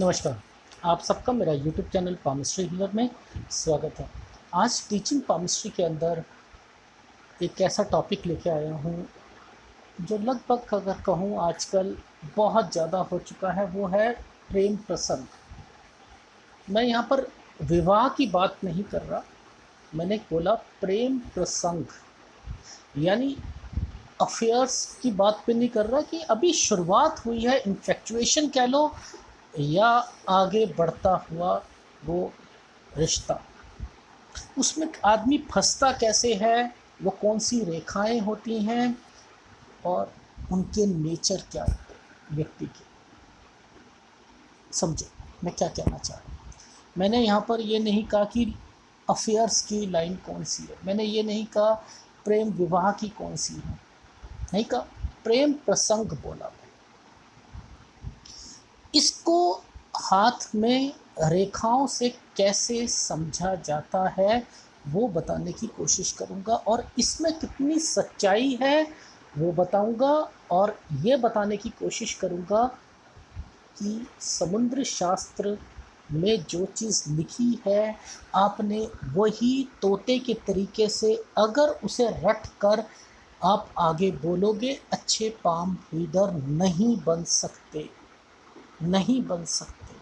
नमस्कार। आप सबका मेरा यूट्यूब चैनल पामिस्ट्री हीलर में स्वागत है। आज टीचिंग पामिस्ट्री के अंदर एक ऐसा टॉपिक लेके आया हूँ जो लगभग अगर कहूँ आजकल बहुत ज़्यादा हो चुका है, वो है प्रेम प्रसंग। मैं यहाँ पर विवाह की बात नहीं कर रहा, मैंने बोला प्रेम प्रसंग, यानी अफेयर्स की बात पे नहीं कर रहा कि अभी शुरुआत हुई है, इन्फेक्चुएशन कह लो या आगे बढ़ता हुआ वो रिश्ता, उसमें आदमी फंसता कैसे है, वो कौन सी रेखाएं होती हैं और उनके नेचर क्या होते हैं व्यक्ति के। समझो मैं क्या कहना चाह रहा हूँ। मैंने यहाँ पर ये नहीं कहा कि अफेयर्स की लाइन कौन सी है, मैंने ये नहीं कहा प्रेम विवाह की कौन सी है, नहीं कहा, प्रेम प्रसंग बोला मैं। इसको हाथ में रेखाओं से कैसे समझा जाता है वो बताने की कोशिश करूँगा, और इसमें कितनी सच्चाई है वो बताऊँगा, और ये बताने की कोशिश करूँगा कि समुद्र शास्त्र में जो चीज़ लिखी है आपने वही तोते के तरीके से अगर उसे रट कर आप आगे बोलोगे, अच्छे पाम रीडर नहीं बन सकते। नहीं बन सकते।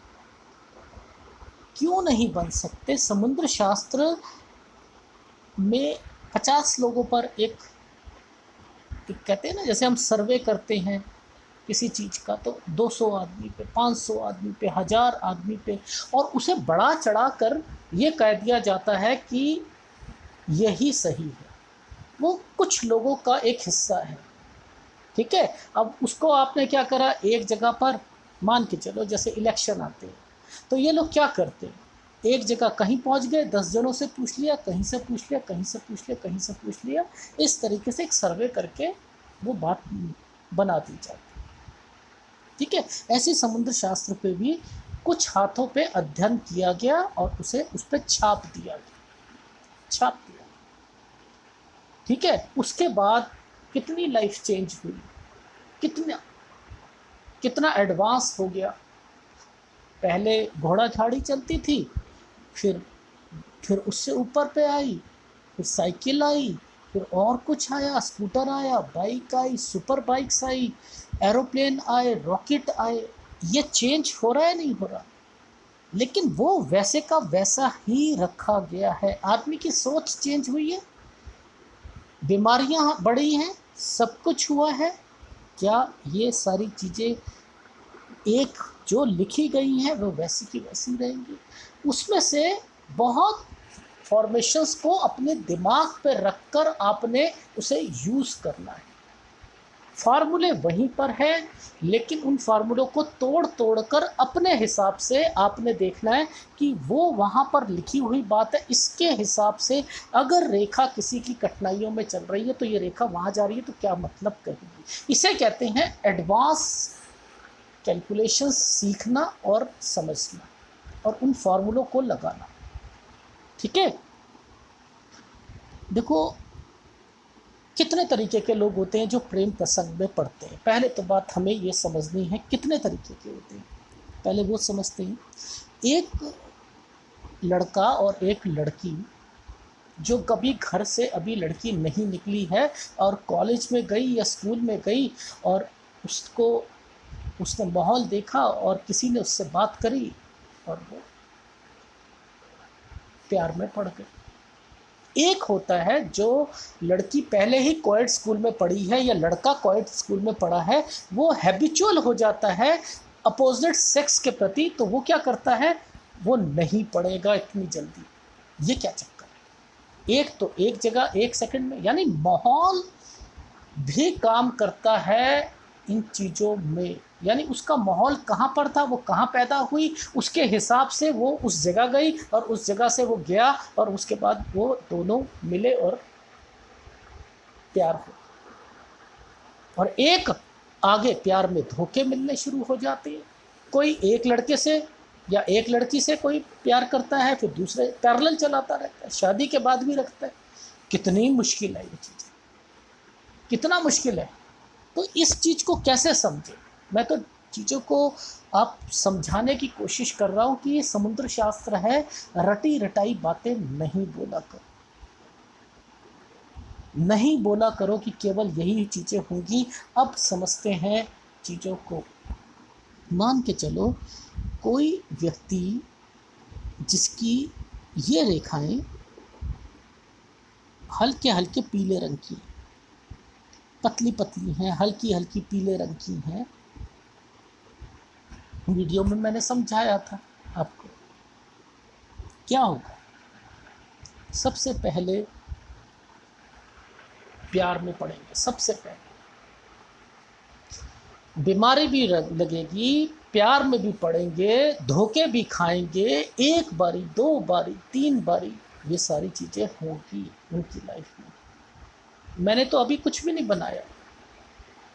क्यों नहीं बन सकते? समुद्र शास्त्र में 50 लोगों पर एक कहते हैं ना, जैसे हम सर्वे करते हैं किसी चीज़ का, तो 200 आदमी पे, 500 आदमी पे, 1000 आदमी पे, और उसे बढ़ा चढ़ा कर ये कह दिया जाता है कि यही सही है। वो कुछ लोगों का एक हिस्सा है, ठीक है। अब उसको आपने क्या करा, एक जगह पर मान के चलो जैसे इलेक्शन आते हैं तो ये लोग क्या करते हैं, एक जगह कहीं पहुंच गए, 10 जनों से पूछ लिया, कहीं से पूछ लिया, कहीं से पूछ लिया, कहीं से पूछ लिया, इस तरीके से एक सर्वे करके वो बात बना दी जाती है, ठीक है। ऐसे समुद्र शास्त्र पे भी कुछ हाथों पे अध्ययन किया गया और उसे उस पर छाप दिया गया, छाप दिया, ठीक है। उसके बाद कितनी लाइफ चेंज हुई, कितना कितना एडवांस हो गया। पहले घोड़ा गाड़ी चलती थी, फिर उससे ऊपर पे आई, फिर साइकिल आई, फिर और कुछ आया, स्कूटर आया, बाइक आई, सुपर बाइक्स आई, एरोप्लेन आए, रॉकेट आए। ये चेंज हो रहा है, नहीं हो रहा, लेकिन वो वैसे का वैसा ही रखा गया है। आदमी की सोच चेंज हुई है, बीमारियां बढ़ी हैं, सब कुछ हुआ है। क्या ये सारी चीज़ें एक जो लिखी गई हैं वो वैसी की वैसी रहेंगी? उसमें से बहुत फॉर्मेशंस को अपने दिमाग पे रखकर आपने उसे यूज़ करना है। फार्मूले वहीं पर हैं, लेकिन उन फार्मूलों को तोड़ तोड़ कर अपने हिसाब से आपने देखना है कि वो वहाँ पर लिखी हुई बात है, इसके हिसाब से अगर रेखा किसी की कठिनाइयों में चल रही है तो ये रेखा वहाँ जा रही है तो क्या मतलब कहेगी। इसे कहते हैं एडवांस कैलकुलेशन, सीखना और समझना और उन फार्मूलों को लगाना, ठीक है। देखो कितने तरीके के लोग होते हैं जो प्रेम प्रसंग में पढ़ते हैं। पहले तो बात हमें ये समझनी है कितने तरीके के होते हैं, पहले वो समझते हैं। एक लड़का और एक लड़की जो कभी घर से अभी लड़की नहीं निकली है और कॉलेज में गई या स्कूल में गई और उसने माहौल देखा और किसी ने उससे बात करी और वो प्यार में पड़ गई। एक होता है जो लड़की पहले ही कोएड स्कूल में पढ़ी है या लड़का कोएड स्कूल में पढ़ा है, वो हैबिचुअल हो जाता है अपोजिट सेक्स के प्रति, तो वो क्या करता है, वो नहीं पढ़ेगा इतनी जल्दी। ये क्या चक्कर है? एक तो एक जगह एक सेकंड में, यानी माहौल भी काम करता है इन चीज़ों में, यानी उसका माहौल कहाँ पर था, वो कहाँ पैदा हुई, उसके हिसाब से वो उस जगह गई और उस जगह से वो गया और उसके बाद वो दोनों मिले और प्यार हो। और एक आगे प्यार में धोखे मिलने शुरू हो जाते हैं। कोई एक लड़के से या एक लड़की से कोई प्यार करता है, फिर दूसरे पैरेलल चलाता रहता है, शादी के बाद भी रखता है। कितनी मुश्किल है ये चीज़, कितना मुश्किल है। तो इस चीज़ को कैसे समझे, मैं तो चीज़ों को आप समझाने की कोशिश कर रहा हूँ कि ये समुद्र शास्त्र है, रटी रटाई बातें नहीं बोला करो, नहीं बोला करो कि केवल यही चीज़ें होंगी। अब समझते हैं चीज़ों को। मान के चलो कोई व्यक्ति जिसकी ये रेखाएं हल्के हल्के पीले रंग की, पतली पतली हैं, हल्की हल्की पीले रंग की हैं, वीडियो में मैंने समझाया था आपको। क्या होगा? सबसे पहले प्यार में पड़ेंगे, सबसे पहले बीमारी भी लगेगी, प्यार में भी पड़ेंगे, धोखे भी खाएंगे, एक बारी, दो बारी, तीन बारी, ये सारी चीज़ें होंगी उनकी लाइफ में। मैंने तो अभी कुछ भी नहीं बनाया,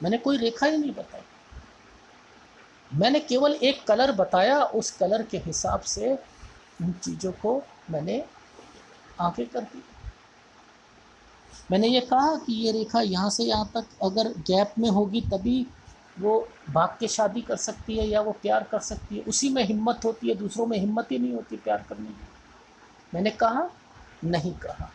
मैंने कोई रेखा ही नहीं बताई, मैंने केवल एक कलर बताया, उस कलर के हिसाब से उन चीज़ों को मैंने आगे कर दी। मैंने ये कहा कि ये रेखा यहाँ से यहाँ तक अगर गैप में होगी तभी वो भाग के शादी कर सकती है या वो प्यार कर सकती है, उसी में हिम्मत होती है, दूसरों में हिम्मत ही नहीं होती प्यार करने की। मैंने कहा? नहीं कहा।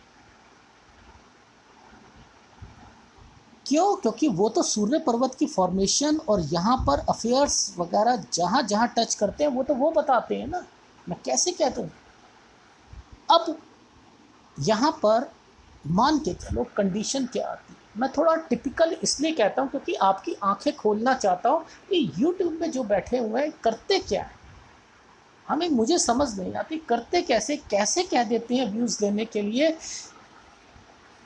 क्यों? क्योंकि वो तो सूर्य पर्वत की फॉर्मेशन और यहाँ पर अफेयर्स वगैरह जहाँ जहाँ टच करते हैं वो बताते हैं ना, मैं कैसे कहता हूँ। अब यहाँ पर मान के चलो कंडीशन क्या आती है, मैं थोड़ा टिपिकल इसलिए कहता हूँ क्योंकि आपकी आंखें खोलना चाहता हूँ कि यूट्यूब में जो बैठे हुए हैं करते क्या है, हमें मुझे समझ नहीं आती करते कैसे कह देते हैं व्यूज़ लेने के लिए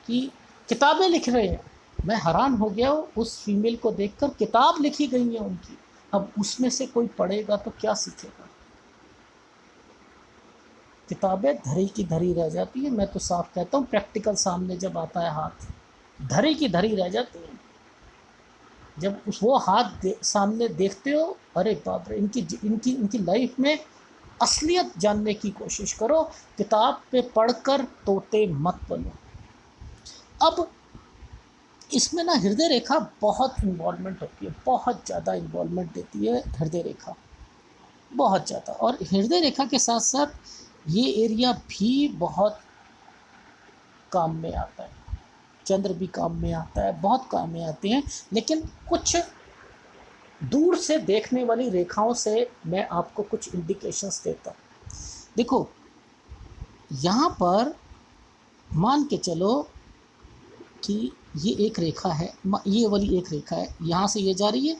कि किताबें लिख रहे हैं। मैं हैरान हो गया उस फीमेल को देखकर, किताब लिखी गई है उनकी, अब उसमें से कोई पढ़ेगा तो क्या सीखेगा? किताबें धरी की धरी रह जाती है। मैं तो साफ कहता हूँ प्रैक्टिकल सामने जब आता है हाथ, धरी की धरी रह जाती है। जब वो हाथ सामने देखते हो, अरे बाप रे, इनकी लाइफ में असलियत जानने की कोशिश करो, किताब पे पढ़कर तोते मत बनो। अब इसमें ना हृदय रेखा बहुत इन्वॉल्वमेंट होती है, बहुत ज़्यादा इन्वॉल्वमेंट देती है हृदय रेखा, बहुत ज़्यादा। और हृदय रेखा के साथ साथ ये एरिया भी बहुत काम में आता है, चंद्र भी काम में आता है, बहुत काम में आते हैं। लेकिन कुछ दूर से देखने वाली रेखाओं से मैं आपको कुछ इंडिकेशंस देता हूँ। देखो यहाँ पर मान के चलो कि ये एक रेखा है, ये वाली एक रेखा है, यहाँ से ये जा रही है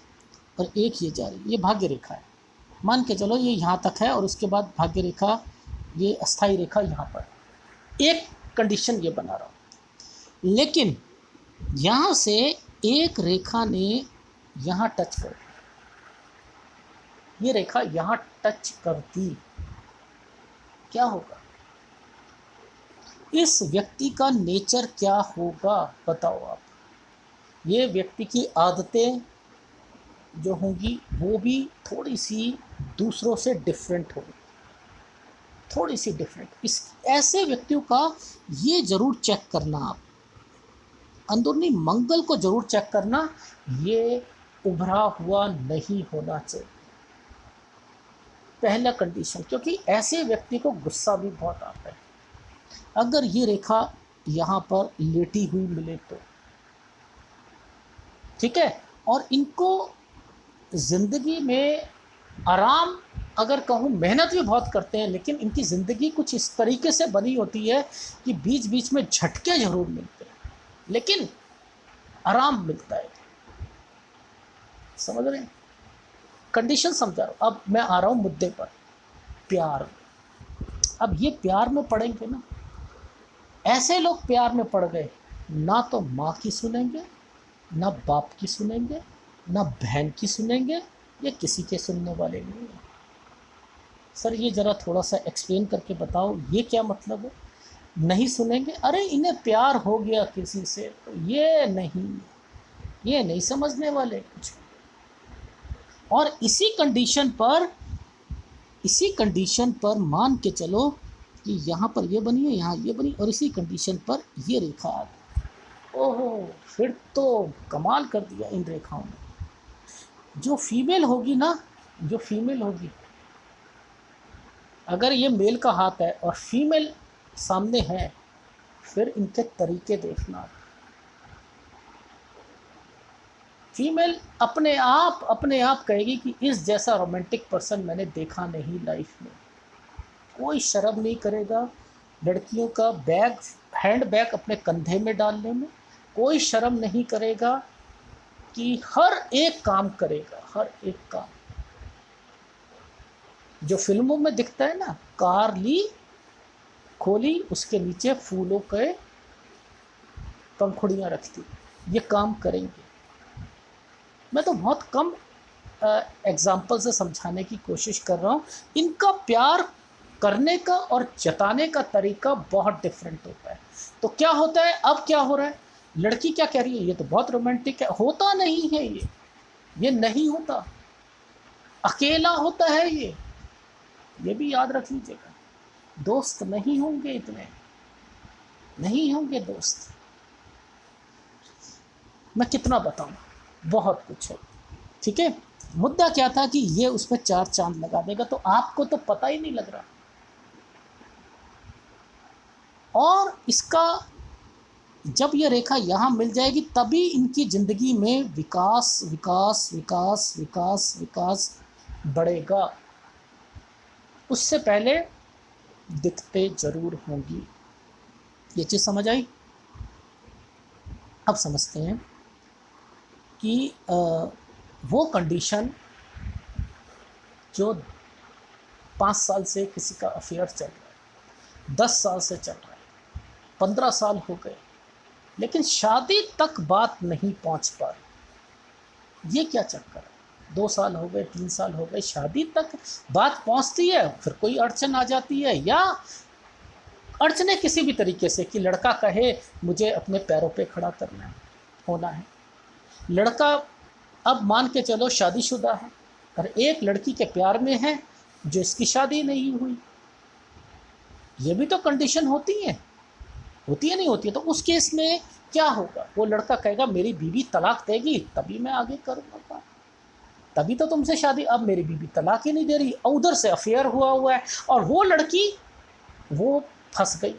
और एक ये जा रही है, ये भाग्य रेखा है। मान के चलो ये यहाँ तक है और उसके बाद भाग्य रेखा, ये अस्थाई रेखा यहाँ पर। एक कंडीशन ये बना रहा हूँ, लेकिन यहाँ से एक रेखा ने यहाँ टच कर दी, ये रेखा यहाँ टच कर दी, क्या होगा? इस व्यक्ति का नेचर क्या होगा बताओ आप? ये व्यक्ति की आदतें जो होंगी वो भी थोड़ी सी दूसरों से डिफरेंट होगी, थोड़ी सी डिफरेंट। इस ऐसे व्यक्तियों का ये ज़रूर चेक करना आप, अंदरूनी मंगल को ज़रूर चेक करना, ये उभरा हुआ नहीं होना चाहिए, पहला कंडीशन। क्योंकि ऐसे व्यक्ति को गुस्सा भी बहुत आता है। अगर ये रेखा यहाँ पर लेटी हुई मिले तो ठीक है, और इनको ज़िंदगी में आराम, अगर कहूँ मेहनत भी बहुत करते हैं, लेकिन इनकी ज़िंदगी कुछ इस तरीके से बनी होती है कि बीच बीच में झटके ज़रूर मिलते हैं, लेकिन आराम मिलता है। समझ रहे हैं? कंडीशन समझा रहा हूँ। अब मैं आ रहा हूँ मुद्दे पर, प्यार। अब ये प्यार में पड़ेंगे ना, ऐसे लोग प्यार में पड़ गए, ना तो माँ की सुनेंगे, ना बाप की सुनेंगे, ना बहन की सुनेंगे, ये किसी के सुनने वाले नहीं हैं। सर ये ज़रा थोड़ा सा एक्सप्लेन करके बताओ, ये क्या मतलब है? नहीं सुनेंगे? अरे इन्हें प्यार हो गया किसी से तो ये नहीं समझने वाले कुछ। और इसी कंडीशन पर मान के चलो कि यहाँ पर ये बनी है, यहाँ ये बनी, और इसी कंडीशन पर ये रेखा आ गई। ओहो, फिर तो कमाल कर दिया इन रेखाओं ने। जो फीमेल होगी ना, जो फीमेल होगी, अगर ये मेल का हाथ है और फीमेल सामने है, फिर इनके तरीके देखना। फीमेल अपने आप कहेगी कि इस जैसा रोमांटिक पर्सन मैंने देखा नहीं लाइफ में। कोई शर्म नहीं करेगा लड़कियों का हैंड बैग अपने कंधे में डालने में, कोई शर्म नहीं करेगा कि हर एक काम करेगा, हर एक काम। जो फिल्मों में दिखता है ना, कार ली, खोली, उसके नीचे फूलों के पंखुड़ियाँ रखती, ये काम करेंगे। मैं तो बहुत कम एग्जाम्पल से समझाने की कोशिश कर रहा हूँ। इनका प्यार करने का और जताने का तरीका बहुत डिफरेंट होता है। तो क्या होता है, अब क्या हो रहा है, लड़की क्या कह रही है, ये तो बहुत रोमांटिक है। होता नहीं है ये नहीं होता, अकेला होता है ये भी याद रख लीजिएगा। दोस्त नहीं होंगे, इतने नहीं होंगे दोस्त। मैं कितना बताऊं, बहुत कुछ है। ठीक है, मुद्दा क्या था कि ये उसमें 4 चांद लगा देगा, तो आपको तो पता ही नहीं लग रहा। और इसका जब ये रेखा यहाँ मिल जाएगी, तभी इनकी ज़िंदगी में विकास विकास विकास विकास विकास बढ़ेगा। उससे पहले दिक्कतें ज़रूर होंगी। ये चीज़ समझ आई? अब समझते हैं कि वो कंडीशन जो 5 साल से किसी का अफेयर चल रहा है, 10 साल से चल रहा है, 15 साल हो गए, लेकिन शादी तक बात नहीं पहुंच पा रही। ये क्या चक्कर है? 2 साल हो गए, 3 साल हो गए, शादी तक बात पहुंचती है, फिर कोई अड़चन आ जाती है, या अड़चने किसी भी तरीके से कि लड़का कहे मुझे अपने पैरों पे खड़ा करना है, होना है। लड़का अब मान के चलो शादीशुदा है और एक लड़की के प्यार में है जो इसकी शादी नहीं हुई। ये भी तो कंडीशन होती है नहीं होती है? तो उस केस में क्या होगा? वो लड़का कहेगा मेरी बीवी तलाक देगी तभी मैं आगे करूँगा, तभी तो तुमसे शादी। अब मेरी बीवी तलाक ही नहीं दे रही, उधर से अफेयर हुआ है, और वो लड़की वो फंस गई,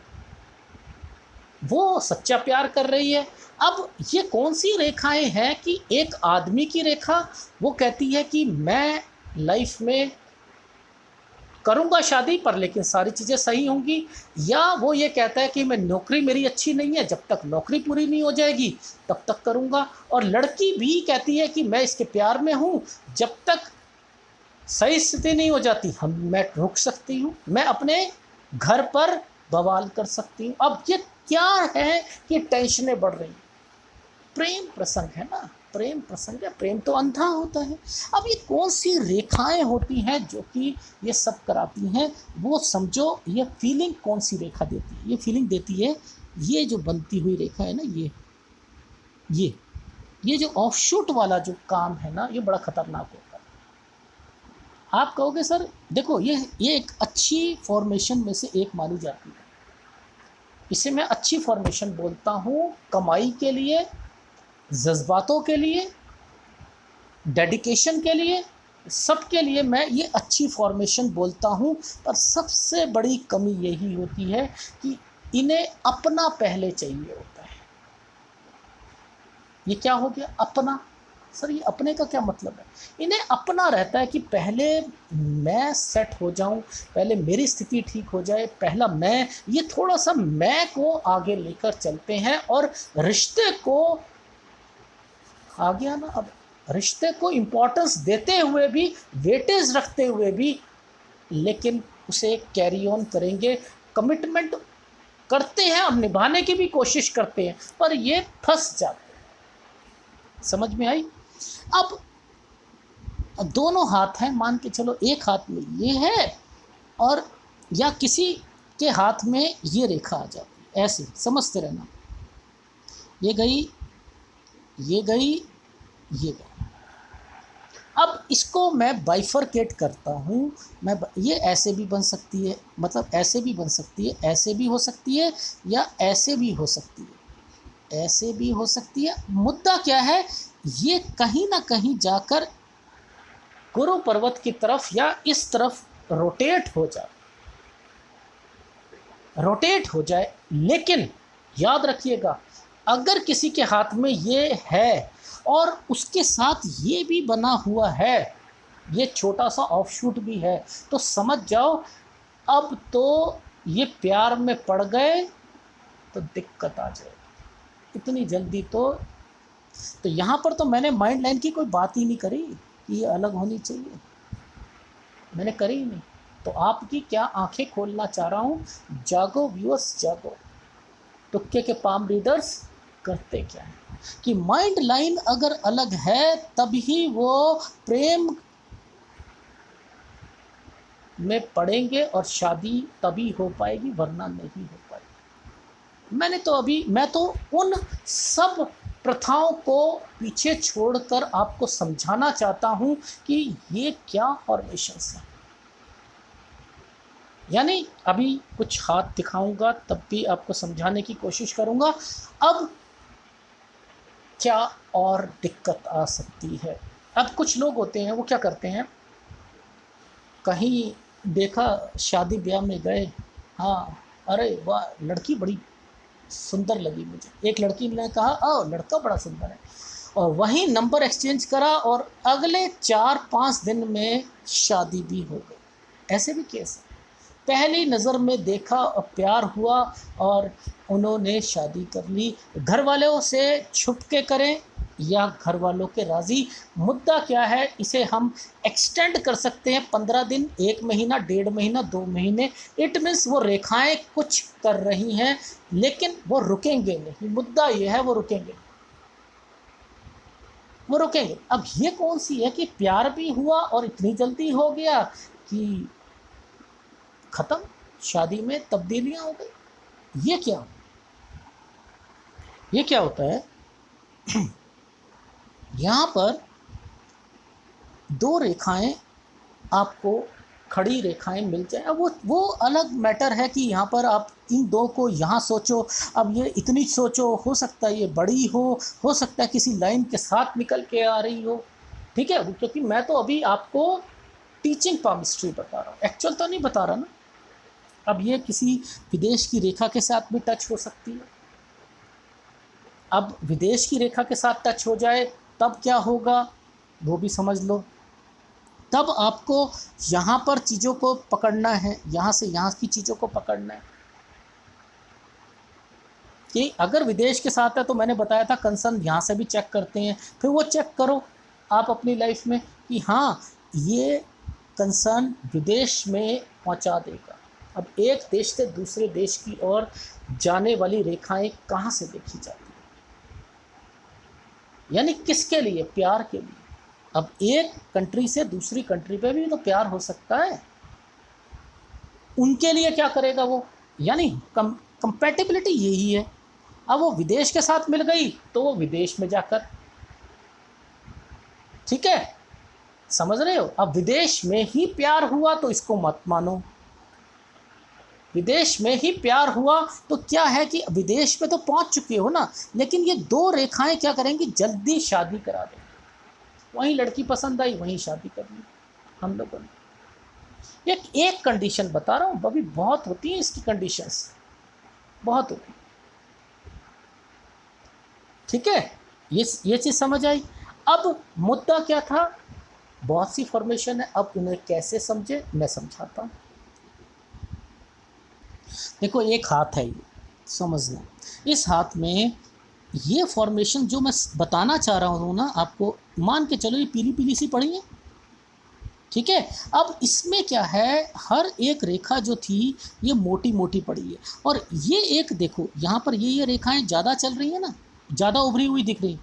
वो सच्चा प्यार कर रही है। अब ये कौन सी रेखाएं हैं कि एक आदमी की रेखा वो कहती है कि मैं लाइफ में करूंगा शादी पर लेकिन सारी चीज़ें सही होंगी, या वो ये कहता है कि मैं नौकरी मेरी अच्छी नहीं है, जब तक नौकरी पूरी नहीं हो जाएगी तब तक करूंगा। और लड़की भी कहती है कि मैं इसके प्यार में हूँ, जब तक सही स्थिति नहीं हो जाती मैं रुक सकती हूँ, मैं अपने घर पर बवाल कर सकती हूँ। अब ये क्या है कि टेंशनें बढ़ रही हैं? प्रेम प्रसंग है ना, प्रेम प्रसंग है, प्रेम तो अंधा होता है। अब ये कौन सी रेखाएं होती हैं जो कि ये सब कराती हैं? वो समझो, ये फीलिंग कौन सी रेखा देती है? ये फीलिंग देती है ये जो बनती हुई रेखा है ना, ये जो ऑफशूट वाला जो काम है ना, ये बड़ा खतरनाक होता है। आप कहोगे सर देखो ये एक अच्छी फॉर्मेशन में से एक मानी जाती है, इसे मैं अच्छी फॉर्मेशन बोलता हूँ कमाई के लिए, जज्बातों के लिए, डेडिकेशन के लिए, सब के लिए मैं ये अच्छी फॉर्मेशन बोलता हूँ। पर सबसे बड़ी कमी यही होती है कि इन्हें अपना पहले चाहिए होता है। ये क्या हो गया अपना? सर ये अपने का क्या मतलब है? इन्हें अपना रहता है कि पहले मैं सेट हो जाऊं, पहले मेरी स्थिति ठीक हो जाए, पहला मैं, ये थोड़ा सा मैं को आगे लेकर चलते हैं। और रिश्ते को आ गया ना, अब रिश्ते को इम्पोर्टेंस देते हुए भी, वेटेज रखते हुए भी, लेकिन उसे कैरी ऑन करेंगे, कमिटमेंट करते हैं और निभाने की भी कोशिश करते हैं, पर ये फंस जाते हैं। समझ में आई? अब दोनों हाथ हैं, मान के चलो एक हाथ में ये है और या किसी के हाथ में ये रेखा आ जाती है, ऐसे समझते रहना, ये गई, ये गई, ये गई। अब इसको मैं बाइफरकेट करता हूँ, मैं ये ऐसे भी बन सकती है, मतलब ऐसे भी बन सकती है, ऐसे भी हो सकती है, या ऐसे भी हो सकती है, ऐसे भी हो सकती है। मुद्दा क्या है, ये कहीं ना कहीं जाकर गुरु पर्वत की तरफ या इस तरफ रोटेट हो जाए। लेकिन याद रखिएगा, अगर किसी के हाथ में ये है और उसके साथ ये भी बना हुआ है, ये छोटा सा ऑफशूट भी है, तो समझ जाओ अब तो ये प्यार में पड़ गए तो दिक्कत आ जाएगी इतनी जल्दी। तो यहाँ पर तो मैंने माइंड लाइन की कोई बात ही नहीं करी कि ये अलग होनी चाहिए, मैंने करी ही नहीं। तो आपकी क्या आंखें खोलना चाह रहा हूँ, जागो व्यूअर्स जागो। तुक्के के पाम रीडर्स करते क्या है कि माइंड लाइन अगर अलग है तभी वो प्रेम में पड़ेंगे और शादी तभी हो पाएगी, वरना नहीं हो पाएगी। मैं तो उन सब प्रथाओं को पीछे छोड़कर आपको समझाना चाहता हूं कि ये क्या फॉर्मेशंस हैं। यानी अभी कुछ हाथ दिखाऊंगा तब भी आपको समझाने की कोशिश करूंगा। अब क्या और दिक्कत आ सकती है। अब कुछ लोग होते हैं वो क्या करते हैं, कहीं देखा शादी ब्याह में गए, हाँ अरे वाह लड़की बड़ी सुंदर लगी मुझे, एक लड़की ने कहा लड़का बड़ा सुंदर है, और वहीं नंबर एक्सचेंज करा और अगले 4-5 दिन में शादी भी हो गई। ऐसे भी केस है, पहली नज़र में देखा और प्यार हुआ और उन्होंने शादी कर ली। घर वालों से छुप के करें या घर वालों के राज़ी, मुद्दा क्या है, इसे हम एक्सटेंड कर सकते हैं 15 दिन, 1 महीना, 1.5 महीना, 2 महीने। इट मीन्स वो रेखाएं कुछ कर रही हैं लेकिन वो रुकेंगे नहीं। मुद्दा ये है वो रुकेंगे। अब ये कौन सी है कि प्यार भी हुआ और इतनी जल्दी हो गया कि ख़त्म, शादी में तब्दीलियां हो गई। ये क्या होता है यहाँ पर 2 रेखाएं आपको खड़ी रेखाएं मिल जाए, वो अलग मैटर है कि यहाँ पर आप इन 2 को यहाँ सोचो, अब ये इतनी सोचो, हो सकता है ये बड़ी हो सकता है किसी लाइन के साथ निकल के आ रही हो, ठीक है। क्योंकि मैं तो अभी आपको टीचिंग पामिस्ट्री बता रहा हूँ, एक्चुअल तो नहीं बता रहा ना। अब ये किसी विदेश की रेखा के साथ भी टच हो सकती है। अब विदेश की रेखा के साथ टच हो जाए तब क्या होगा वो भी समझ लो। तब आपको यहाँ पर चीज़ों को पकड़ना है, यहाँ से यहाँ की चीज़ों को पकड़ना है कि अगर विदेश के साथ है तो मैंने बताया था कंसर्न यहाँ से भी चेक करते हैं, फिर वो चेक करो आप अपनी लाइफ में कि हाँ ये कंसर्न विदेश में पहुँचा देगा। अब एक देश से दूसरे देश की ओर जाने वाली रेखाएं कहाँ से देखी जाती हैं, यानी किसके लिए, प्यार के लिए। अब एक कंट्री से दूसरी कंट्री पे भी तो प्यार हो सकता है, उनके लिए क्या करेगा वो, यानी कंपैटिबिलिटी यही है। अब वो विदेश के साथ मिल गई तो वो विदेश में जाकर, ठीक है, समझ रहे हो। अब विदेश में ही प्यार हुआ तो इसको मत मानो, विदेश में ही प्यार हुआ तो क्या है कि विदेश में तो पहुंच चुके हो ना, लेकिन ये 2 रेखाएं क्या करेंगी, जल्दी शादी करा देंगी। वहीं लड़की पसंद आई वहीं शादी कर ली हम लोगों ने। एक कंडीशन बता रहा हूँ, अभी बहुत होती है इसकी कंडीशंस, बहुत होती, ठीक है। ये चीज़ समझ आई। अब मुद्दा क्या था, बहुत सी फॉर्मेशन है, अब उन्हें कैसे समझे मैं समझाता हूँ। देखो एक हाथ है, ये समझना, इस हाथ में ये फॉर्मेशन जो मैं बताना चाह रहा हूँ ना आपको, मान के चलो ये पीली पीली सी पड़ी है, ठीक है। अब इसमें क्या है, हर एक रेखा जो थी ये मोटी मोटी पड़ी है, और ये एक देखो यहाँ पर ये रेखाएं ज़्यादा चल रही है ना, ज़्यादा उभरी हुई दिख रही,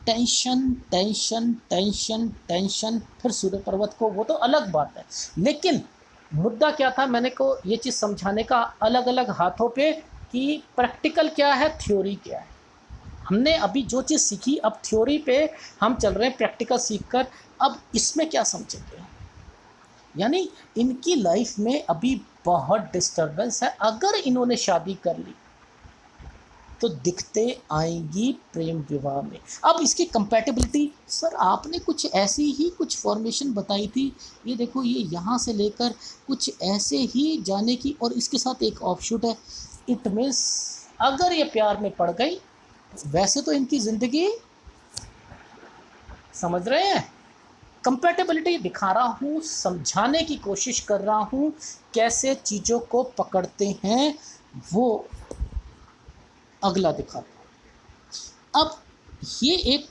टेंशन टेंशन टेंशन टेंशन, फिर सूर्य पर्वत को, वो तो अलग बात है। लेकिन मुद्दा क्या था, मैंने को ये चीज़ समझाने का अलग अलग हाथों पे कि प्रैक्टिकल क्या है, थ्योरी क्या है। हमने अभी जो चीज़ सीखी, अब थ्योरी पे हम चल रहे हैं, प्रैक्टिकल सीखकर अब इसमें क्या समझेंगे। यानी इनकी लाइफ में अभी बहुत डिस्टर्बेंस है। अगर इन्होंने शादी कर ली तो दिक्कतें आएंगी प्रेम विवाह में। अब इसकी कंपैटिबिलिटी, सर आपने कुछ ऐसी ही कुछ फॉर्मेशन बताई थी, ये देखो ये यहाँ से लेकर कुछ ऐसे ही जाने की, और इसके साथ एक ऑफशूट है। इट मीन्स अगर ये प्यार में पड़ गई, वैसे तो इनकी ज़िंदगी, समझ रहे हैं, कंपैटिबिलिटी दिखा रहा हूँ, समझाने की कोशिश कर रहा हूँ कैसे चीज़ों को पकड़ते हैं, वो अगला दिखाता हूँ। अब ये एक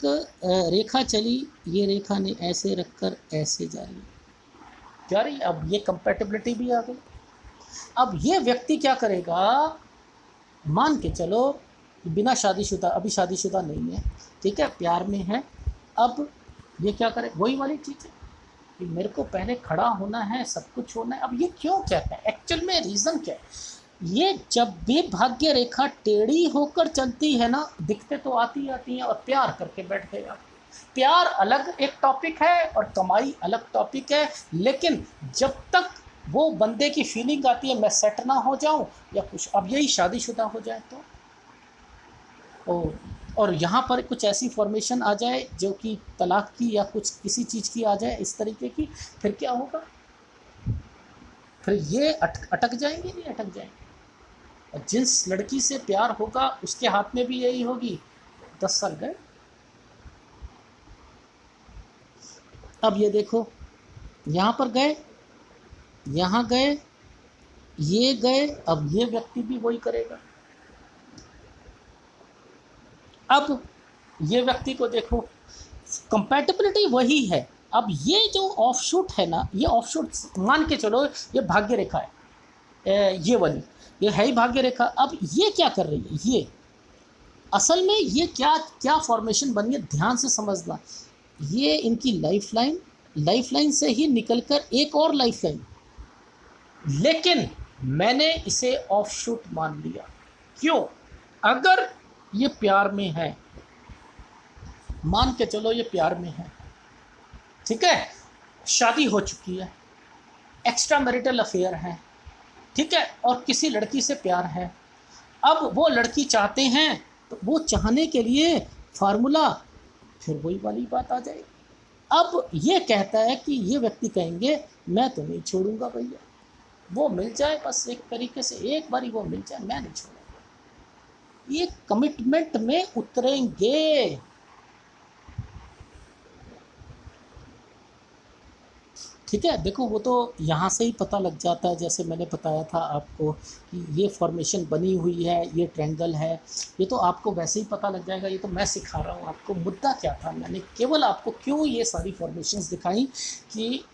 रेखा चली, ये रेखा ने ऐसे रखकर ऐसे जा रही, अब ये कंपैटिबिलिटी भी आ गई। अब ये व्यक्ति क्या करेगा, मान के चलो बिना शादीशुदा, अभी शादीशुदा नहीं है, ठीक है, प्यार में है। अब ये क्या करे, वही वाली चीज़ है कि मेरे को पहले खड़ा होना है, सब कुछ होना है। अब ये क्यों कहता है, एक्चुअल में रीज़न क्या है, ये जब भी भाग्य रेखा टेढ़ी होकर चलती है ना, दिक्कतें तो आती हैं, और प्यार करके बैठ गया। प्यार अलग एक टॉपिक है और कमाई अलग टॉपिक है, लेकिन जब तक वो बंदे की फीलिंग आती है मैं सेट ना हो जाऊं या कुछ, अब यही शादीशुदा हो जाए तो, और यहाँ पर कुछ ऐसी फॉर्मेशन आ जाए जो कि तलाक की या कुछ किसी चीज़ की आ जाए इस तरीके की, फिर क्या होगा, फिर ये अटक जाएंगे, नहीं अटक जाएंगे। और जिस लड़की से प्यार होगा उसके हाथ में भी यही होगी, 10 साल गए। अब ये देखो, यहाँ पर गए, यहाँ गए, ये गए, अब ये व्यक्ति भी वही करेगा। अब ये व्यक्ति को देखो, कंपैटिबिलिटी वही है। अब ये जो ऑफशूट है ना, ये ऑफशूट मान के चलो ये भाग्य रेखा है, ये वाली ये है ही भाग्य रेखा। अब ये क्या कर रही है, ये असल में ये क्या क्या फॉर्मेशन बनी है, ध्यान से समझना। ये इनकी लाइफ लाइन से ही निकलकर एक और लाइफ लाइन, लेकिन मैंने इसे ऑफशूट मान लिया। क्यों, अगर ये प्यार में है, मान के चलो ये प्यार में है, ठीक है, शादी हो चुकी है, एक्स्ट्रा मैरिटल अफेयर है, ठीक है, और किसी लड़की से प्यार है। अब वो लड़की चाहते हैं तो वो चाहने के लिए फार्मूला फिर वही वाली बात आ जाएगी। अब ये कहता है कि ये व्यक्ति कहेंगे मैं तो नहीं छोड़ूंगा भैया, वो मिल जाए बस एक तरीके से, एक बारी वो मिल जाए, मैं नहीं छोड़ूंगा। ये कमिटमेंट में उतरेंगे। ठीक है, देखो वो तो यहाँ से ही पता लग जाता है, जैसे मैंने बताया था आपको कि ये फॉर्मेशन बनी हुई है, ये ट्रायंगल है, ये तो आपको वैसे ही पता लग जाएगा। ये तो मैं सिखा रहा हूँ आपको, मुद्दा क्या था, मैंने केवल आपको क्यों ये सारी फॉर्मेशंस दिखाई कि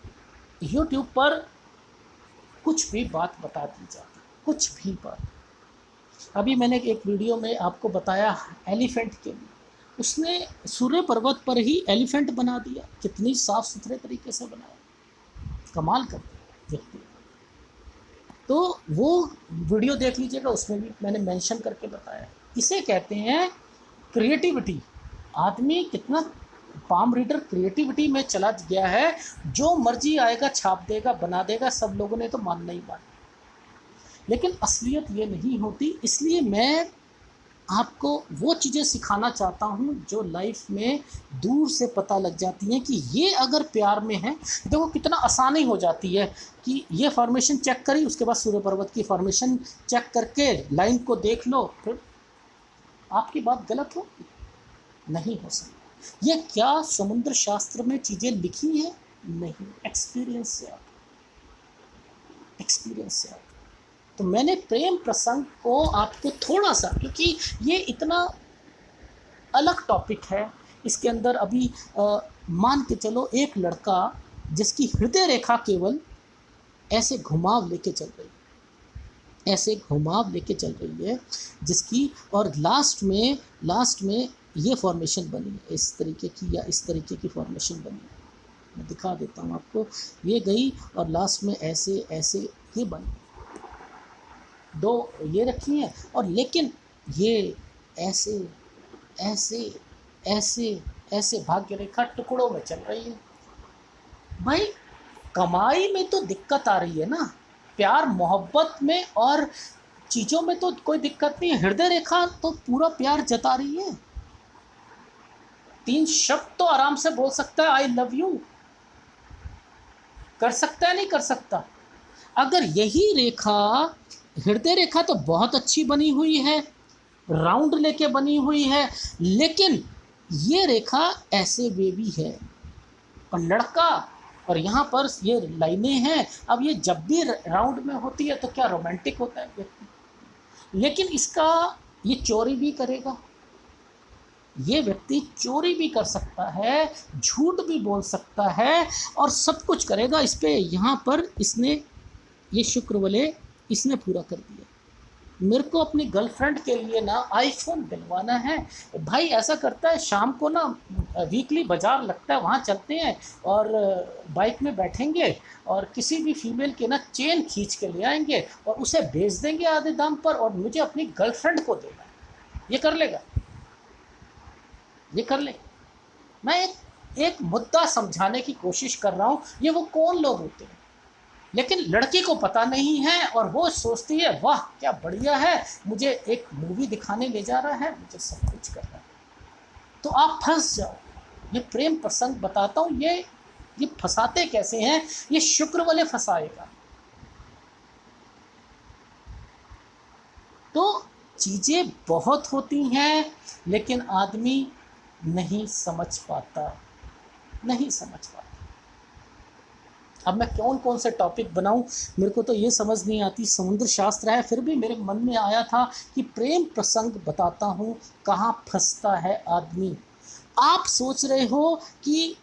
यूट्यूब पर कुछ भी बात बता दी जाती, कुछ भी बात। अभी मैंने एक वीडियो में आपको बताया एलिफेंट के लिए, उसने सूर्य पर्वत पर ही एलिफेंट बना दिया, कितनी साफ़ सुथरे तरीके से बनाया, कमाल कर व्यक्ति। तो वो वीडियो देख लीजिएगा, उसमें भी मैंने मेंशन करके बताया। इसे कहते हैं क्रिएटिविटी। आदमी कितना पाम रीडर क्रिएटिविटी में चला गया है, जो मर्जी आएगा छाप देगा, बना देगा, सब लोगों ने तो मानना ही माना। लेकिन असलियत ये नहीं होती, इसलिए मैं आपको वो चीज़ें सिखाना चाहता हूँ जो लाइफ में दूर से पता लग जाती हैं कि ये अगर प्यार में है। देखो कितना आसानी हो जाती है कि ये फॉर्मेशन चेक करी, उसके बाद सूर्य पर्वत की फॉर्मेशन चेक करके लाइन को देख लो, फिर आपकी बात गलत हो नहीं हो सकती। ये क्या समुद्र शास्त्र में चीज़ें लिखी हैं? नहीं, एक्सपीरियंस से आता, एक्सपीरियंस से आता। तो मैंने प्रेम प्रसंग को आपको थोड़ा सा, क्योंकि ये इतना अलग टॉपिक है, इसके अंदर अभी मान के चलो एक लड़का जिसकी हृदय रेखा केवल ऐसे घुमाव लेके चल रही है, ऐसे घुमाव लेके चल रही है जिसकी, और लास्ट में ये फॉर्मेशन बनी है इस तरीके की, या इस तरीके की फॉर्मेशन बनी है। मैं दिखा देता हूँ आपको, ये गई और लास्ट में ऐसे ऐसे ये बनी, दो ये रखी हैं, और लेकिन ये ऐसे ऐसे ऐसे ऐसे भाग्य रेखा टुकड़ों में चल रही है। भाई कमाई में तो दिक्कत आ रही है ना, प्यार मोहब्बत में और चीज़ों में तो कोई दिक्कत नहीं है, हृदय रेखा तो पूरा प्यार जता रही है। 3 शब्द तो आराम से बोल सकता है, आई लव यू। कर सकता है, नहीं कर सकता? अगर यही रेखा, हृदय रेखा तो बहुत अच्छी बनी हुई है, राउंड लेके बनी हुई है, लेकिन ये रेखा ऐसे वेवी है और लड़का, और यहाँ पर ये लाइनें हैं। अब ये जब भी राउंड में होती है तो क्या रोमांटिक होता है व्यक्ति, लेकिन इसका ये चोरी भी करेगा, ये व्यक्ति चोरी भी कर सकता है, झूठ भी बोल सकता है और सब कुछ करेगा। इस पे यहाँ पर इसने ये शुक्र वाले इसने पूरा कर दिया। मेरे को अपनी गर्लफ्रेंड के लिए ना आईफोन दिलवाना है भाई। ऐसा करता है, शाम को ना वीकली बाज़ार लगता है, वहाँ चलते हैं और बाइक में बैठेंगे और किसी भी फीमेल के ना चेन खींच के ले आएंगे और उसे बेच देंगे आधे दाम पर, और मुझे अपनी गर्लफ्रेंड को देना है। ये कर लेगा, ये कर ले। मैं एक मुद्दा समझाने की कोशिश कर रहा हूँ। ये वो कौन लोग होते हैं, लेकिन लड़की को पता नहीं है और वो सोचती है वाह क्या बढ़िया है, मुझे एक मूवी दिखाने ले जा रहा है, मुझे सब कुछ करना है। तो आप फंस जाओ। ये प्रेम प्रसंग बताता हूँ, ये फंसाते कैसे हैं, ये शुक्र वाले फंसाएगा। तो चीज़ें बहुत होती हैं, लेकिन आदमी नहीं समझ पाता, नहीं समझ पाता। अब मैं कौन से टॉपिक बनाऊं, मेरे को तो ये समझ नहीं आती। समुद्र शास्त्र है, फिर भी मेरे मन में आया था कि प्रेम प्रसंग बताता हूँ, कहाँ फंसता है आदमी। आप सोच रहे हो कि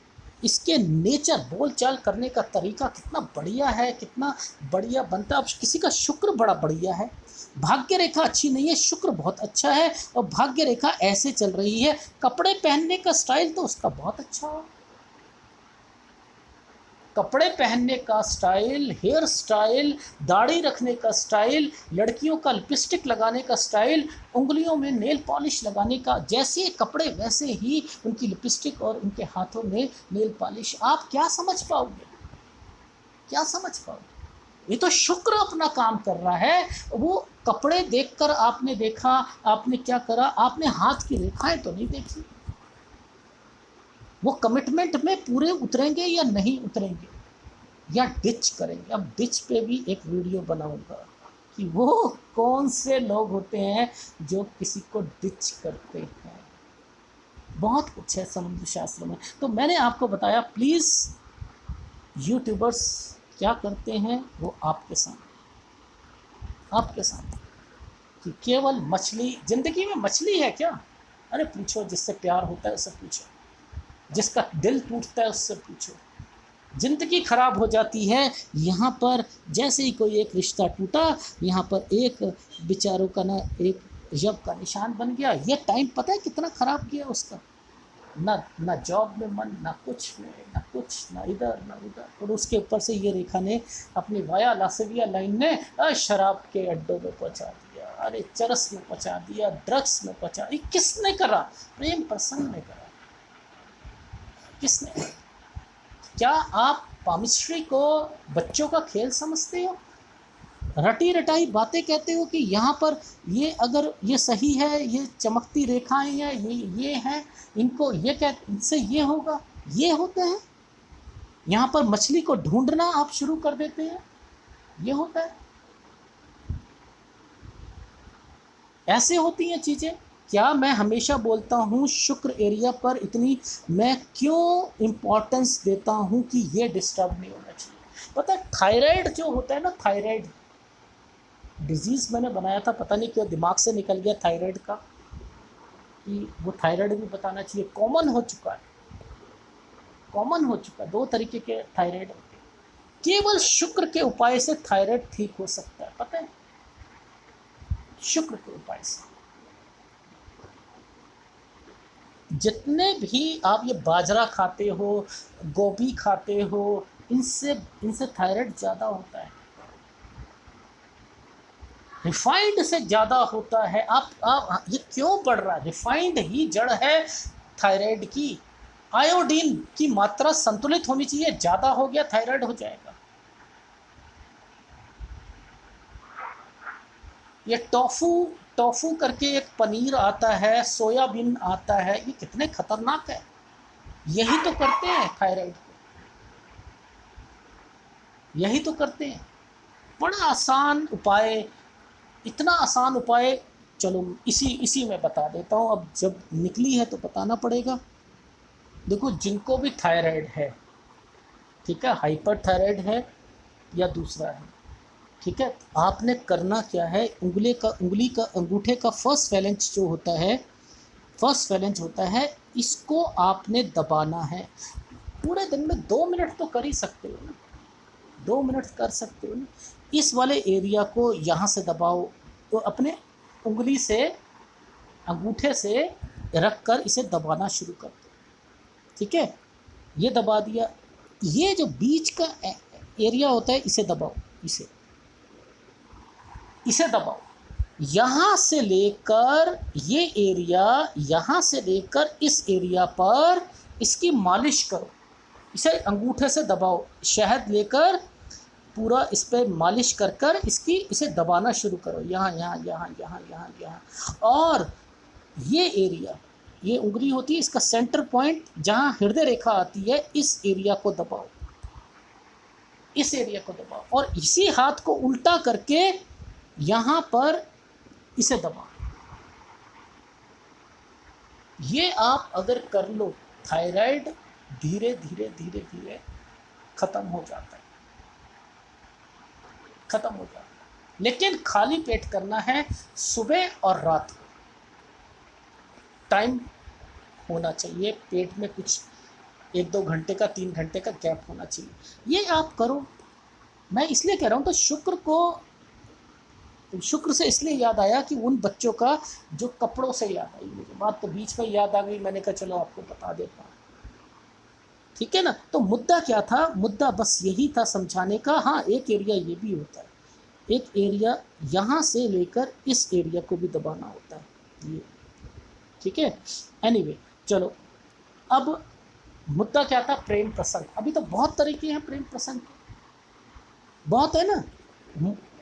इसके नेचर, बोल चाल करने का तरीका कितना बढ़िया है, कितना बढ़िया बनता है। अब किसी का शुक्र बड़ा बढ़िया है, भाग्य रेखा अच्छी नहीं है, शुक्र बहुत अच्छा है और भाग्य रेखा ऐसे चल रही है। कपड़े पहनने का स्टाइल तो उसका बहुत अच्छा है, कपड़े पहनने का स्टाइल, हेयर स्टाइल, दाढ़ी रखने का स्टाइल, लड़कियों का लिपस्टिक लगाने का स्टाइल, उंगलियों में नेल पॉलिश लगाने का, जैसे कपड़े वैसे ही उनकी लिपस्टिक और उनके हाथों में नेल पॉलिश। आप क्या समझ पाओगे, क्या समझ पाओगे? ये तो शुक्र अपना काम कर रहा है। वो कपड़े देखकर आपने देखा, आपने क्या करा, आपने हाथ की रेखाएं तो नहीं देखी। वो कमिटमेंट में पूरे उतरेंगे या नहीं उतरेंगे, या डिच करेंगे। अब डिच पे भी एक वीडियो बनाऊंगा कि वो कौन से लोग होते हैं जो किसी को डिच करते हैं। बहुत कुछ है समुद्र शास्त्र में। तो मैंने आपको बताया, प्लीज़ यूट्यूबर्स क्या करते हैं वो आपके सामने, आपके सामने, कि केवल मछली, ज़िंदगी में मछली है क्या? अरे पूछो, जिससे प्यार होता है उससे पूछो, जिसका दिल टूटता है उससे पूछो। ज़िंदगी खराब हो जाती है यहाँ पर। जैसे ही कोई एक रिश्ता टूटा, यहाँ पर एक बेचारों का ना एक जब का निशान बन गया। ये टाइम पता है कितना ख़राब किया उसका, ना जॉब में मन, ना कुछ में, ना कुछ, ना इधर ना उधर। और उसके ऊपर से ये रेखा ने अपनी वाया लासविया लाइन ने शराब के अड्डों में पहुँचा दिया, अरे चरस में पहुँचा दिया, ड्रग्स में पहुँचा। ये किसने करा? प्रेम प्रसंग ने करा। किसने? क्या आप पामिस्ट्री को बच्चों का खेल समझते हो? रटी रटाई बातें कहते हो कि यहाँ पर ये अगर ये सही है, ये चमकती रेखाएं हैं, ये हैं, इनको ये कह, इनसे ये होगा, ये होते हैं। यहाँ पर मछली को ढूंढना आप शुरू कर देते हैं, ये होता है। ऐसे होती हैं चीज़ें। क्या मैं हमेशा बोलता हूँ शुक्र एरिया पर इतनी मैं क्यों इम्पोर्टेंस देता हूँ कि ये डिस्टर्ब नहीं होना चाहिए? पता है थायराइड जो होता है ना, थायराइड डिजीज़ मैंने बनाया था, पता नहीं क्यों दिमाग से निकल गया थायराइड का, कि वो थायराइड भी बताना चाहिए। कॉमन हो चुका है, कॉमन हो चुका है। 2 तरीके के थायराइड होते हैं। केवल शुक्र के उपाय से थायराइड ठीक हो सकता है, पता है? शुक्र के उपाय से। जितने भी आप ये बाजरा खाते हो, गोभी खाते हो, इनसे थायराइड ज़्यादा होता है, रिफाइंड से ज़्यादा होता है। आप ये क्यों बढ़ रहा है? रिफाइंड ही जड़ है थायराइड की। आयोडीन की मात्रा संतुलित होनी चाहिए, ज़्यादा हो गया थायराइड हो जाएगा। ये टोफू टोफू करके एक पनीर आता है, सोयाबीन आता है, ये कितने खतरनाक है। यही तो करते हैं थायराइड को, यही तो करते हैं। बड़ा आसान उपाय, इतना आसान उपाय। चलो इसी में बता देता हूँ, अब जब निकली है तो बताना पड़ेगा। देखो जिनको भी थायराइड है, ठीक है, हाइपर थायराइड है या दूसरा है, ठीक है, आपने करना क्या है, उंगली का अंगूठे का फर्स्ट फैलेंज जो होता है, फर्स्ट फैलेंज होता है, इसको आपने दबाना है। पूरे दिन में 2 मिनट तो कर ही सकते हो ना, 2 मिनट कर सकते हो ना। इस वाले एरिया को यहाँ से दबाओ, तो अपने उंगली से, अंगूठे से रख कर इसे दबाना शुरू कर दो, ठीक है। ये दबा दिया, ये जो बीच का एरिया होता है इसे दबाओ, इसे दबाओ। यहाँ से लेकर ये एरिया, यहाँ से लेकर इस एरिया पर इसकी मालिश करो, इसे अंगूठे से दबाओ, शहद लेकर पूरा इस पर मालिश कर कर इसे दबाना शुरू करो, यहाँ यहाँ यहाँ यहाँ यहाँ यहाँ। और ये एरिया, ये उंगली होती है, इसका सेंटर पॉइंट जहाँ हृदय रेखा आती है, इस एरिया को दबाओ, इस एरिया को दबाओ। और इसी हाथ को उल्टा करके यहाँ पर इसे दबाओ। ये आप अगर कर लो, थायराइड धीरे धीरे धीरे धीरे खत्म हो जाता है, खत्म हो जाता है। लेकिन खाली पेट करना है, सुबह और रात को टाइम होना चाहिए, पेट में कुछ 1-2 घंटे का, 3 घंटे का गैप होना चाहिए। ये आप करो। मैं इसलिए कह रहा हूँ, तो शुक्र से इसलिए याद आया कि उन बच्चों का जो कपड़ों से याद आई, मुझे बात तो बीच में याद आ गई, मैंने कहा चलो आपको बता देता हूँ, ठीक है ना। तो मुद्दा क्या था, मुद्दा बस यही था समझाने का। हाँ, एक एरिया ये भी होता है, एक एरिया यहाँ से लेकर इस एरिया को भी दबाना होता है, ये, ठीक है। एनीवे, चलो अब मुद्दा क्या था, प्रेम प्रसंग। अभी तो बहुत तरीके हैं प्रेम प्रसंग, बहुत है ना।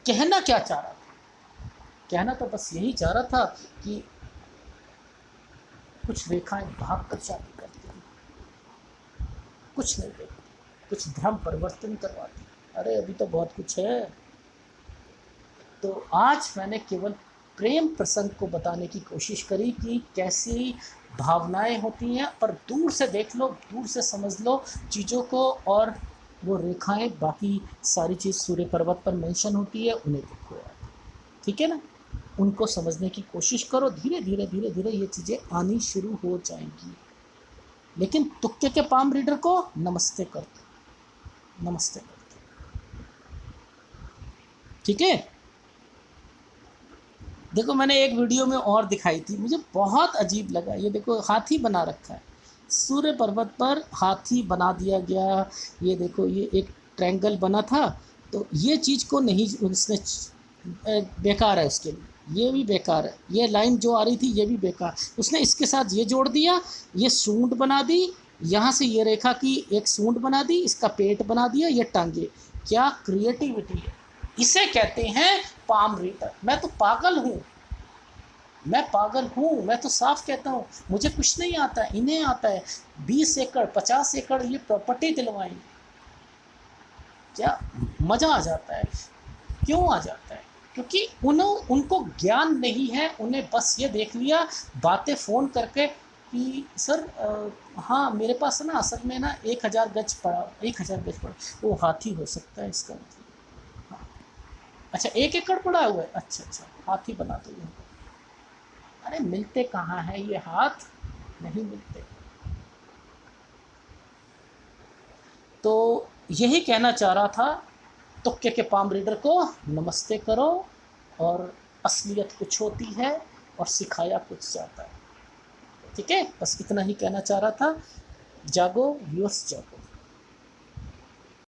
कहना क्या चाह रहा था, कहना तो बस यही चाह रहा था कि कुछ रेखाएं भाग कर शादी करती हैं, कुछ नहीं देखती, कुछ भ्रम परिवर्तन करवाती। अरे अभी तो बहुत कुछ है। तो आज मैंने केवल प्रेम प्रसंग को बताने की कोशिश करी कि कैसी भावनाएं होती हैं, पर दूर से देख लो, दूर से समझ लो चीज़ों को, और वो रेखाएं, बाकी सारी चीज़ सूर्य पर्वत पर मेंशन होती है, उन्हें देखो, ठीक है ना। उनको समझने की कोशिश करो, धीरे धीरे धीरे धीरे ये चीज़ें आनी शुरू हो जाएंगी। लेकिन तुक्के के पाम रीडर को नमस्ते कर दो, नमस्ते कर दो, ठीक है। देखो मैंने एक वीडियो में और दिखाई थी, मुझे बहुत अजीब लगा। ये देखो हाथी बना रखा है, सूर्य पर्वत पर हाथी बना दिया गया। ये देखो, ये एक ट्रायंगल बना था, तो ये चीज़ को नहीं, उसने बेकार है, उसके लिए ये भी बेकार है। ये लाइन जो आ रही थी ये भी बेकार, उसने इसके साथ ये जोड़ दिया, ये सूंड बना दी, यहाँ से ये रेखा की एक सूंड बना दी, इसका पेट बना दिया, ये टांगे। क्या क्रिएटिविटी है, इसे कहते हैं पाम रीडर। मैं तो पागल हूँ, मैं पागल हूँ, मैं तो साफ कहता हूँ, मुझे कुछ नहीं आता है, इन्हें आता है। 20 एकड़ 50 एकड़ ये प्रॉपर्टी दिलवाएंगे, क्या मज़ा आ जाता है। क्यों आ जाता है, क्योंकि उनको ज्ञान नहीं है। उन्हें बस ये देख लिया बातें फ़ोन करके कि सर हाँ मेरे पास ना असल में ना 1000 गज पड़ा, 1000 गज पड़ा, वो हाथी हो सकता है इसका मतलब। हाँ अच्छा, 1 एकड़ पड़ा हुआ है, अच्छा हाथी बना दो ये। अरे मिलते कहाँ हैं ये हाथ, नहीं मिलते। तो यही कहना चाह रहा था, तुक्के के पाम रीडर को नमस्ते करो, और असलियत कुछ होती है और सिखाया कुछ जाता है, ठीक है। बस इतना ही कहना चाह रहा था। जागो व्यूअर्स, जागो।